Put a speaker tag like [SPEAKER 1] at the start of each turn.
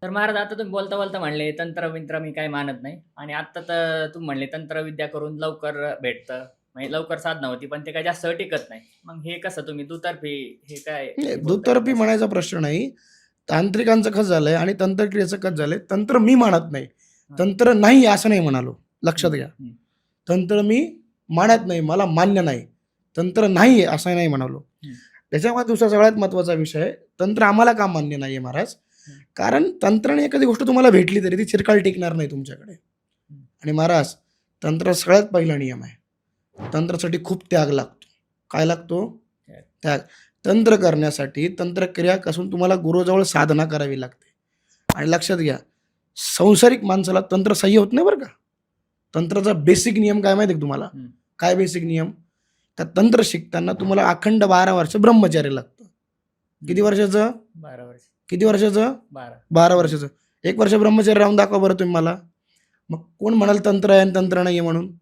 [SPEAKER 1] तर महाराज आता तुम्ही बोलता बोलता म्हणले तंत्र-विंत्र मी काही मानत नाही आणि आत्ता तर तुम्ही म्हणले तंत्रविद्या करून लवकर भेटतं. म्हणजे लवकर साधना होती, पण ते काही जास्त वेळ टिकत नाही. मग हे कसं तुम्ही दुतर्फी हे काय
[SPEAKER 2] नाही,
[SPEAKER 1] तुम्ही बोलताय
[SPEAKER 2] दुतर्फी
[SPEAKER 1] कसं?
[SPEAKER 2] म्हणायचा प्रश्न नाही. तांत्रिकांचं कसं झालंय आणि तंत्रक्रियेचं कसं झालंय, तंत्र मी मानत नाही.
[SPEAKER 1] हां.
[SPEAKER 2] तंत्र नाही असं नाही म्हणालो. लक्षात
[SPEAKER 1] हं,
[SPEAKER 2] घ्या.
[SPEAKER 1] हं.
[SPEAKER 2] तंत्र मी मानत नाही, मला मान्य नाही. तंत्र नाही आहे असं नाही म्हणालो.
[SPEAKER 1] हं.
[SPEAKER 2] त्याच्यामध्ये दुसरा सगळ्यात महत्त्वाचा विषय आहे, तंत्र आम्हाला का मान्य नाही आहे महाराज?
[SPEAKER 1] हं.
[SPEAKER 2] कारण तंत्राने एखादी गोष्ट तुम्हाला भेटली तरी ती चिरकाल टिकणार नाही तुमच्याकडे.
[SPEAKER 1] हं.
[SPEAKER 2] आणि महाराज, तंत्र सगळ्यात पहिला नियम आहे. तंत्रासाठी खूप त्याग लागतो. काय लागतो?
[SPEAKER 1] त्याग.
[SPEAKER 2] त्याग. तंत्र करण्यासाठी तंत्रक्रिया करून तुम्हाला गुरुजवळ साधना करावी लागते. आणि लक्षात घ्या, सांसारिक माणसाला तंत्र सह्य होत नाही बरं का. तंत्राचा बेसिक नियम काय माहिती आहे का तुम्हाला?
[SPEAKER 1] हं.
[SPEAKER 2] काय बेसिक नियम? त्या तंत्र शिकताना तुम्हाला अखंड 12 वर्ष ब्रह्मचर्य लागतं. किती वर्षाचं?
[SPEAKER 1] 12 वर्ष.
[SPEAKER 2] किती वर्षाचं?
[SPEAKER 1] 12.
[SPEAKER 2] 12 वर्षाचं. 1 वर्ष ब्रह्मचर्य राहून दाखवा बरं तुम्ही मला. मग कोण म्हणाल तंत्र आहे आणि तंत्र नाही आहे म्हणून?